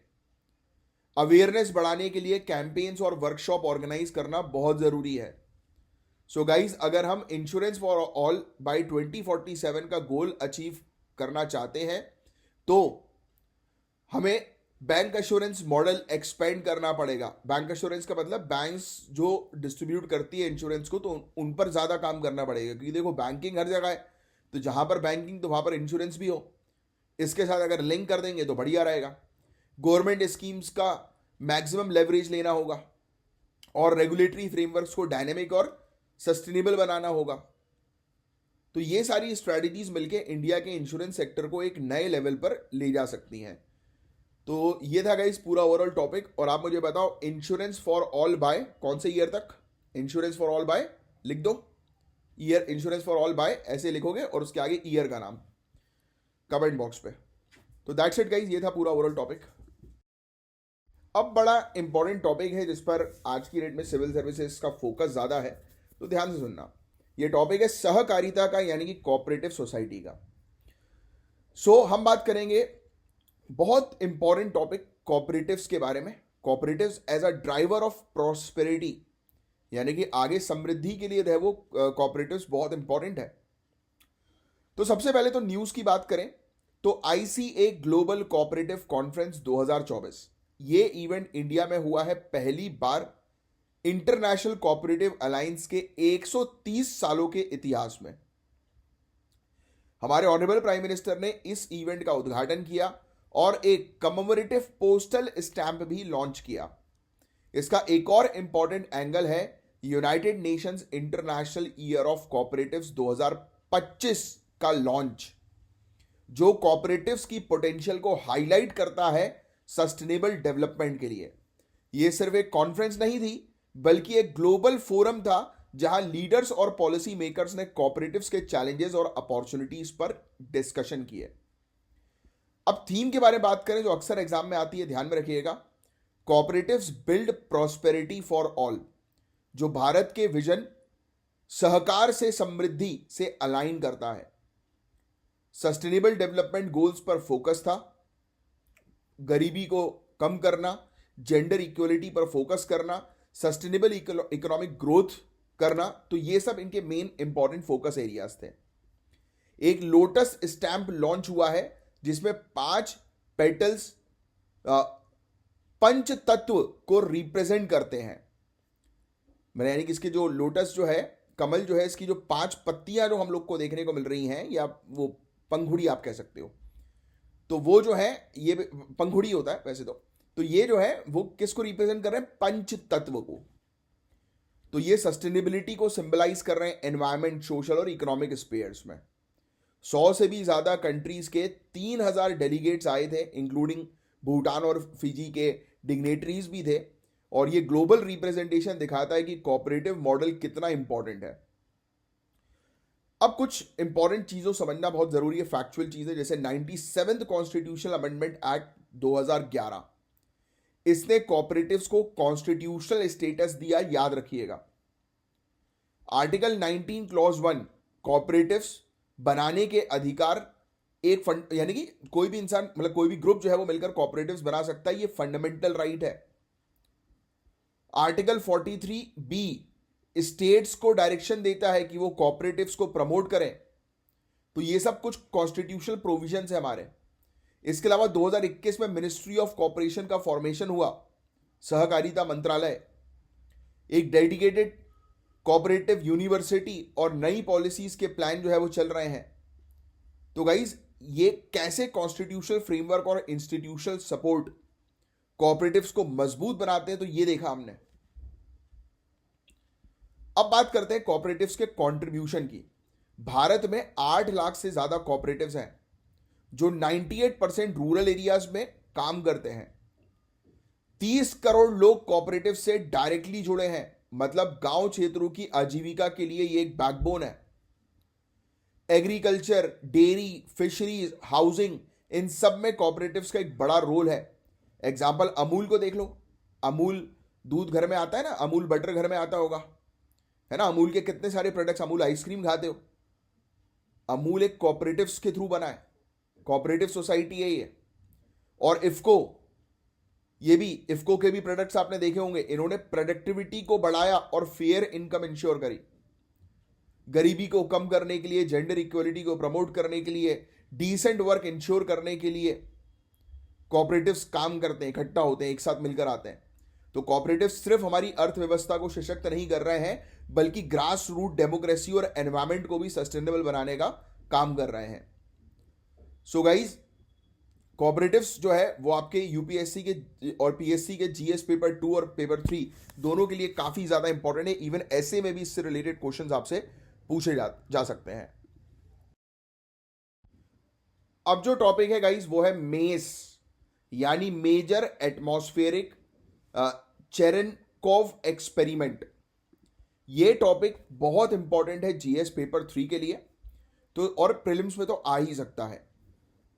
Speaker 1: अवेयरनेस बढ़ाने के लिए कैंपेन्स और वर्कशॉप ऑर्गेनाइज करना बहुत जरूरी है। सो गाइज, अगर हम इंश्योरेंस फॉर ऑल बाय 2047 का गोल अचीव करना चाहते हैं तो हमें बैंक एश्योरेंस मॉडल एक्सपेंड करना पड़ेगा। बैंक एश्योरेंस का मतलब बैंक्स जो डिस्ट्रीब्यूट करती है इंश्योरेंस को, तो उन पर ज़्यादा काम करना पड़ेगा, क्योंकि देखो बैंकिंग हर जगह है, तो जहाँ पर बैंकिंग तो वहाँ पर इंश्योरेंस भी हो। इसके साथ अगर लिंक कर देंगे तो बढ़िया रहेगा। गवर्नमेंट स्कीम्स का मैक्सिमम लेवरेज लेना होगा और रेगुलेटरी फ्रेमवर्क्स को डायनेमिक और सस्टेनेबल बनाना होगा। तो ये सारी स्ट्रैटेजीज मिलकर इंडिया के इंश्योरेंस सेक्टर को एक नए लेवल पर ले जा सकती हैं। तो ये था गाइस पूरा ओवरऑल टॉपिक। और आप मुझे बताओ इंश्योरेंस फॉर ऑल बाय कौन से ईयर तक? इंश्योरेंस फॉर ऑल बाय लिख दो, year insurance for all by ऐसे लिखोगे और उसके आगे ईयर का नाम कमेंट बॉक्स पे। तो दैट्स इट गाइस, ये था पूरा ओवरऑल टॉपिक। अब बड़ा इंपॉर्टेंट टॉपिक है जिस पर आज की डेट में सिविल सर्विसेज का फोकस ज़्यादा है, तो ध्यान से सुनना। ये टॉपिक है सहकारिता का, यानी कि कोऑपरेटिव सोसाइटी का। सो हम बात करेंगे बहुत इंपॉर्टेंट टॉपिक कोऑपरेटिव्स के बारे में। Cooperatives as a driver of prosperity, यानी कि आगे समृद्धि के लिए वो कोऑपरेटिव्स बहुत इंपॉर्टेंट है। तो सबसे पहले तो न्यूज़ की बात करें तो ICA ग्लोबल कोऑपरेटिव कॉन्फ्रेंस 2024, ये इवेंट इंडिया में हुआ है पहली बार इंटरनेशनल कोऑपरेटिव अलायंस के 130 सालों के इतिहास में। हमारे ऑनरेबल प्राइम मिनिस्टर ने इस इवेंट का उद्घाटन किया और एक कमेमोरेटिव पोस्टल स्टैंप भी लॉन्च किया। इसका एक और इंपॉर्टेंट एंगल है United Nations international year of cooperatives 2025 का लॉन्च, जो कोऑपरेटिव्स की पोटेंशियल को हाईलाइट करता है सस्टेनेबल डेवलपमेंट के लिए। यह सिर्फ एक कॉन्फ्रेंस नहीं थी, बल्कि एक ग्लोबल फोरम था जहां लीडर्स और पॉलिसी मेकर्स ने कोऑपरेटिव्स के चैलेंजेस और अपॉर्चुनिटीज पर डिस्कशन किए। अब थीम के बारे में बात करें जो अक्सर एग्जाम में आती है, ध्यान में रखिएगा, cooperatives build prosperity for all, जो भारत के विजन सहकार से समृद्धि से अलाइन करता है। सस्टेनेबल डेवलपमेंट गोल्स पर फोकस था, गरीबी को कम करना, जेंडर इक्वलिटी पर फोकस करना, सस्टेनेबल इकोनॉमिक ग्रोथ करना, तो ये सब इनके मेन इंपॉर्टेंट फोकस एरियाज थे। एक लोटस स्टैंप लॉन्च हुआ है जिसमें 5 पेटल्स पंच तत्व को रिप्रेजेंट करते हैं। मैंने यानी कि इसके जो लोटस जो है, कमल जो है, इसकी जो 5 पत्तियां जो हम लोग को देखने को मिल रही हैं, या वो पंखुड़ी आप कह सकते हो, तो वो जो है ये पंखुड़ी होता है वैसे तो ये जो है वो किसको रिप्रेजेंट कर रहे हैं? पंच तत्व को। तो ये सस्टेनेबिलिटी को सिंबलाइज कर रहे हैं एनवायरमेंट, सोशल और इकोनॉमिक स्पेयर्स में। 100 से भी ज्यादा कंट्रीज के 3000 डेलीगेट्स आए थे, इंक्लूडिंग भूटान और फिजी के डिग्नेटरीज भी थे। और ये ग्लोबल रिप्रेजेंटेशन दिखाता है कि कोऑपरेटिव मॉडल कितना इंपॉर्टेंट है। अब कुछ इंपॉर्टेंट चीजों समझना बहुत जरूरी है, फैक्चुअल चीजें, जैसे 97th कॉन्स्टिट्यूशनल अमेंडमेंट एक्ट 2011, इसने कॉपरेटिव्स को कॉन्स्टिट्यूशनल स्टेटस दिया, याद रखिएगा। आर्टिकल 19 क्लॉज 1, कॉपरेटिव्स बनाने के अधिकार एक फंड, यानी कि कोई भी इंसान, मतलब कोई भी ग्रुप जो है वो मिलकर कॉपरेटिव्स बना सकता है, ये फंडामेंटल राइट है। आर्टिकल 43 बी स्टेट्स को डायरेक्शन देता है कि वो कॉपरेटिव्स को प्रमोट करें। तो ये सब कुछ कॉन्स्टिट्यूशनल प्रोविजंस है हमारे। इसके अलावा 2021 में मिनिस्ट्री ऑफ कॉपरेशन का फॉर्मेशन हुआ, सहकारिता मंत्रालय, एक डेडिकेटेड कोऑपरेटिव यूनिवर्सिटी और नई पॉलिसीज के प्लान जो है वो चल रहे हैं। तो गाइज ये कैसे कॉन्स्टिट्यूशनल फ्रेमवर्क और इंस्टीट्यूशनल सपोर्ट कोऑपरेटिव्स को मजबूत बनाते हैं, तो ये देखा हमने। अब बात करते हैं कोऑपरेटिव्स के कंट्रीब्यूशन की। भारत में 8 लाख से ज्यादा कोऑपरेटिव्स हैं जो 98% रूरल एरियाज में काम करते हैं। 30 करोड़ लोग कोऑपरेटिव से डायरेक्टली जुड़े हैं, मतलब गांव क्षेत्रों की आजीविका के लिए ये एक बैकबोन है। एग्रीकल्चर, डेयरी, फिशरीज, हाउसिंग, इन सब में कोऑपरेटिव्स का एक बड़ा रोल है। एग्जाम्पल अमूल को देख लो, अमूल दूध घर में आता है ना, अमूल बटर घर में आता होगा, है ना। अमूल के कितने सारे प्रोडक्ट्स, अमूल आइसक्रीम खाते हो, अमूल एक कोऑपरेटिव्स के थ्रू बना है, कोऑपरेटिव सोसाइटी है ये। और इफ्को, ये भी, इफ्को के भी प्रोडक्ट्स आपने देखे होंगे, इन्होंने प्रोडक्टिविटी को बढ़ाया और फेयर इनकम इंश्योर करी। गरीबी को कम करने के लिए, जेंडर इक्वलिटी को प्रमोट करने के लिए, डिसेंट वर्क इंश्योर करने के लिए कोऑपरेटिव्स काम करते हैं, इकट्ठा होते हैं, एक साथ मिलकर आते हैं। तो कोऑपरेटिव्स सिर्फ हमारी अर्थव्यवस्था को सशक्त नहीं कर रहे हैं, बल्कि ग्रास रूट डेमोक्रेसी और एनवायरमेंट को भी सस्टेनेबल बनाने का काम कर रहे हैं। सो गाइज, कोऑपरेटिव्स जो है वो आपके यूपीएससी के और पीएससी के जीएस पेपर 2 और पेपर 3 दोनों के लिए काफी ज्यादा इंपॉर्टेंट है। इवन ऐसे में भी इससे रिलेटेड क्वेश्चंस आपसे पूछे जा सकते हैं। अब जो टॉपिक है गाइज वो है मेस, यानी मेजर एटमॉस्फेरिक चेरेनकोव एक्सपेरिमेंट। ये टॉपिक बहुत इंपॉर्टेंट है जीएस पेपर 3 के लिए, तो और प्रीलिम्स में तो आ ही सकता है।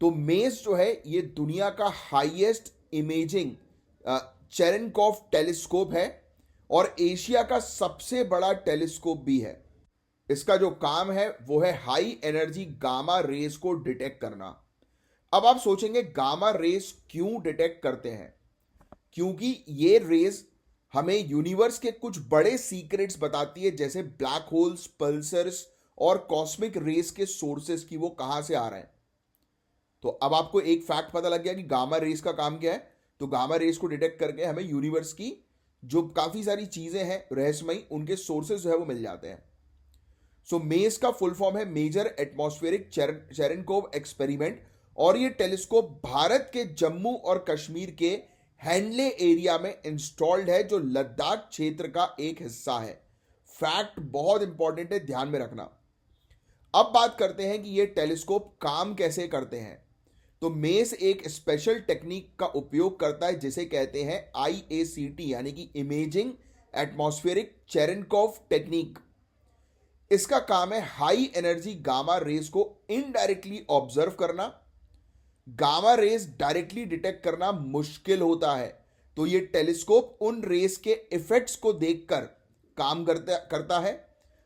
Speaker 1: तो मेस जो है ये दुनिया का हाईएस्ट इमेजिंग चेरेनकोव टेलीस्कोप है और एशिया का सबसे बड़ा टेलीस्कोप भी है। इसका जो काम है वो है हाई एनर्जी गामा रेस को डिटेक्ट करना। अब आप सोचेंगे गामा रेस क्यों डिटेक्ट करते हैं? क्योंकि ये रेस हमें यूनिवर्स के कुछ बड़े सीक्रेट्स बताती है, जैसे ब्लैक होल्स, पल्सर्स और कॉस्मिक रेस के सोर्सेस की वो कहां से आ रहे हैं। तो अब आपको एक फैक्ट पता लग गया कि गामा रेस का काम क्या है। तो गामा रेस को डिटेक्ट करके हमें यूनिवर्स की जो काफी सारी चीजें हैं रहस्यमयी, उनके सोर्सेस जो है वो मिल जाते हैं। सो मेस का फुल फॉर्म है मेजर एटमॉस्फेरिक चेरेनकोव एक्सपेरिमेंट, और ये टेलीस्कोप भारत के जम्मू और कश्मीर के हैंडले एरिया में इंस्टॉल्ड है, जो लद्दाख क्षेत्र का एक हिस्सा है। फैक्ट बहुत इंपॉर्टेंट है, ध्यान में रखना। अब बात करते हैं कि ये टेलीस्कोप काम कैसे करते हैं। तो मेस एक स्पेशल टेक्निक का उपयोग करता है जिसे कहते हैं IACT, यानी कि इमेजिंग एटमॉस्फेरिक चेरेनकोव टेक्निक। इसका काम है हाई एनर्जी गामा रेस को इनडायरेक्टली ऑब्जर्व करना। गामा रेस डायरेक्टली डिटेक्ट करना मुश्किल होता है, तो ये टेलीस्कोप उन रेस के इफेक्ट्स को देखकर काम करता है।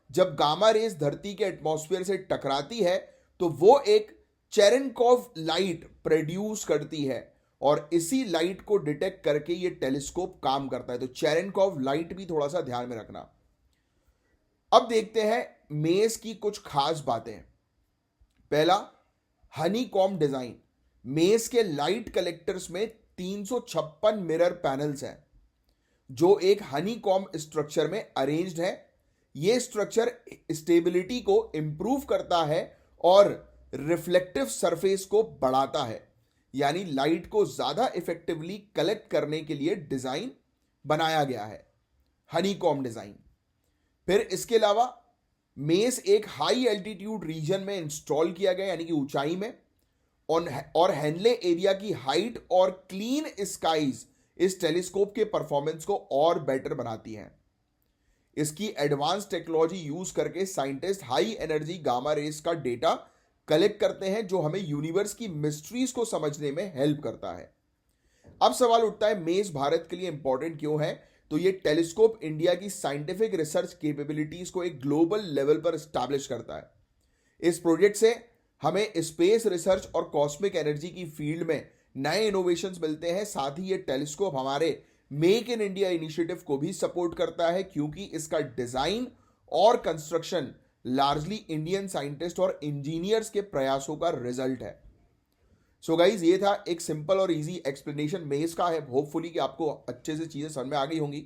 Speaker 1: जब गामा रेस धरती के एटमॉस्फेयर से टकराती है तो वो एक चेरेनकोव लाइट प्रोड्यूस करती है, और इसी लाइट को डिटेक्ट करके ये टेलीस्कोप काम करता है। तो चेरेनकोव लाइट भी थोड़ा सा ध्यान में रखना। अब देखते हैं मेस की कुछ खास बातें। पहला, हनी कॉम्ब डिजाइन। मेस के लाइट कलेक्टर्स में 356 मिरर पैनल्स हैं जो एक हनी कॉम्ब स्ट्रक्चर में अरेंज्ड है। यह स्ट्रक्चर स्टेबिलिटी को इंप्रूव करता है और रिफ्लेक्टिव सरफेस को बढ़ाता है, यानी लाइट को ज्यादा इफेक्टिवली कलेक्ट करने के लिए डिजाइन बनाया गया है, हनी कॉम्ब डिजाइन। फिर इसके अलावा मेस एक हाई एल्टीट्यूड रीजन में इंस्टॉल किया गया, यानी कि ऊंचाई में, और हैंडले एरिया की हाइट और क्लीन स्काइज इस टेलीस्कोप के परफॉर्मेंस को और बेटर बनाती हैं। इसकी एडवांस टेक्नोलॉजी यूज करके scientist high energy gamma rays का डेटा कलेक्ट करते हैं, जो हमें यूनिवर्स की मिस्ट्रीज को समझने में हेल्प करता है। अब सवाल उठता है, मेज भारत के लिए इंपॉर्टेंट क्यों है? तो ये टेलीस्कोप इंडिया की साइंटिफिक रिसर्च कैपेबिलिटीज को एक ग्लोबल लेवल पर स्टैब्लिश करता है। इस प्रोजेक्ट से हमें स्पेस रिसर्च और कॉस्मिक एनर्जी की फील्ड में नए इनोवेशंस मिलते हैं। साथ ही ये टेलीस्कोप हमारे मेक इन इंडिया इनिशिएटिव को भी सपोर्ट करता है, क्योंकि इसका डिजाइन और कंस्ट्रक्शन लार्जली इंडियन साइंटिस्ट और इंजीनियर्स के प्रयासों का रिजल्ट है। सो गाइज, ये था एक सिंपल और इजी एक्सप्लेनेशन मेज का है। होपफुली कि आपको अच्छे से चीजें समझ में आ गई होंगी।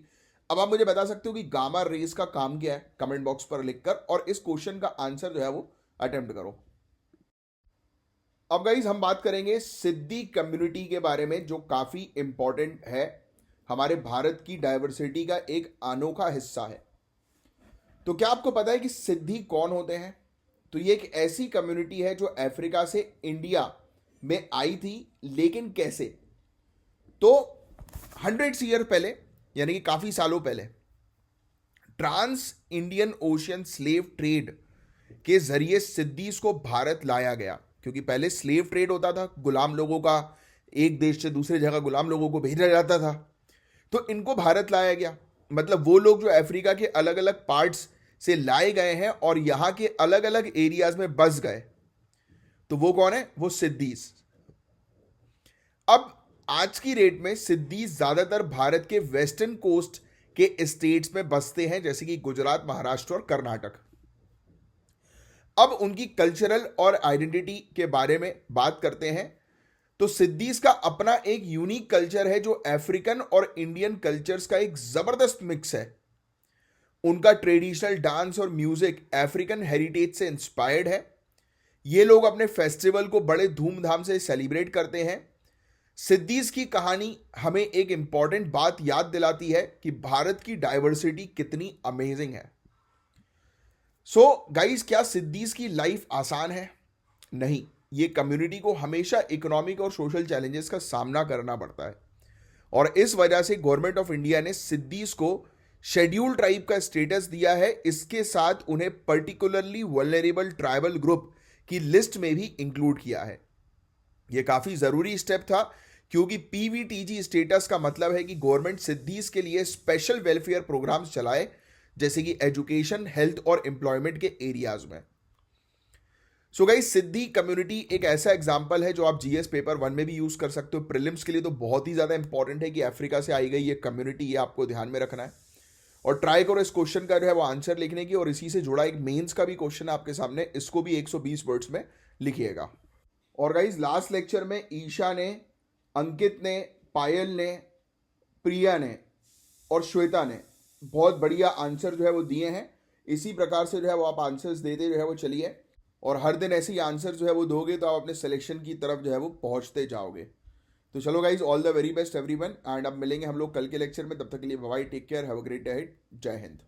Speaker 1: अब आप मुझे बता सकते हो कि गामा रेस का काम क्या है, कमेंट बॉक्स पर लिखकर, और इस क्वेश्चन का आंसर जो है वो अटेम्प्ट करो। अब गाइज हम बात करेंगे सिद्दी कम्युनिटी के बारे में, जो काफी इंपॉर्टेंट है, हमारे भारत की डाइवर्सिटी का एक अनोखा हिस्सा है। तो क्या आपको पता है कि सिद्दी कौन होते हैं? तो ये एक ऐसी कम्युनिटी है जो अफ्रीका से इंडिया में आई थी, लेकिन कैसे? तो 100 ईयर पहले, यानी कि काफी सालों पहले, trans Indian ocean slave trade के जरिए सिद्दीस को भारत लाया गया। क्योंकि पहले स्लेव ट्रेड होता था, गुलाम लोगों का एक देश से दूसरे जगह गुलाम लोगों को भेजा जाता था, तो इनको भारत लाया गया। मतलब वो लोग जो अफ्रीका के अलग अलग पार्ट्स से लाए गए हैं और यहां के अलग अलग एरियाज में बस गए, तो वो कौन है? वो सिद्दीस। अब आज की डेट में सिद्दीस ज्यादातर भारत के वेस्टर्न कोस्ट के स्टेट्स में बसते हैं, जैसे कि गुजरात, महाराष्ट्र और कर्नाटक। अब उनकी कल्चरल और आइडेंटिटी के बारे में बात करते हैं, तो सिद्दीस का अपना एक यूनिक कल्चर है, जो अफ्रीकन और इंडियन कल्चर्स का एक जबरदस्त मिक्स है। उनका ट्रेडिशनल डांस और म्यूजिक अफ्रीकन हेरिटेज से इंस्पायर्ड है। ये लोग अपने फेस्टिवल को बड़े धूमधाम से सेलिब्रेट करते हैं। सिद्दीस की कहानी हमें एक इंपॉर्टेंट बात याद दिलाती है कि भारत की डाइवर्सिटी कितनी अमेजिंग है। सो गाइस, क्या सिद्दीस की लाइफ आसान है? नहीं, ये कम्युनिटी को हमेशा इकोनॉमिक और सोशल चैलेंजेस का सामना करना पड़ता है, और इस वजह से गवर्नमेंट ऑफ इंडिया ने सिद्दीस को शेड्यूल ट्राइब का स्टेटस दिया है। इसके साथ उन्हें पर्टिकुलरली वल्नरेबल ट्राइबल ग्रुप की लिस्ट में भी इंक्लूड किया है। यह काफी जरूरी स्टेप था, क्योंकि पीवीटीजी स्टेटस का मतलब है कि गवर्नमेंट सिद्दीस के लिए स्पेशल वेलफेयर प्रोग्राम्स चलाए, जैसे कि एजुकेशन, हेल्थ और एम्प्लॉयमेंट के एरियाज में। सो गाइस, सिद्दी कम्युनिटी एक ऐसा एग्जांपल है जो आप जीएस पेपर 1 में भी यूज कर सकते हो। प्रीलिम्स के लिए तो बहुत ही ज्यादा इंपॉर्टेंट है कि अफ्रीका से आई गई ये कम्युनिटी, ये आपको ध्यान में रखना है। और ट्राई करो इस क्वेश्चन का जो है वो आंसर लिखने की, और इसी से जुड़ा एक मेंस का भी क्वेश्चन है आपके सामने, इसको भी 120 वर्ड्स में लिखिएगा। और गाइस, लास्ट लेक्चर में ईशा ने, अंकित ने, पायल ने, प्रिया ने और श्वेता ने बहुत बढ़िया आंसर जो है वो दिए हैं। इसी प्रकार से जो है वो आप आंसर्स देते जो है वो चलिए, और हर दिन ऐसे ही आंसर जो है वो दोगे तो आप अपने सिलेक्शन की तरफ जो है वो पहुंचते जाओगे। तो चलो guys, all the very best everyone, and अब मिलेंगे हम लोग कल के लेक्चर में। तब तक के लिए bye, take care, have a great day ahead. जय हिंद।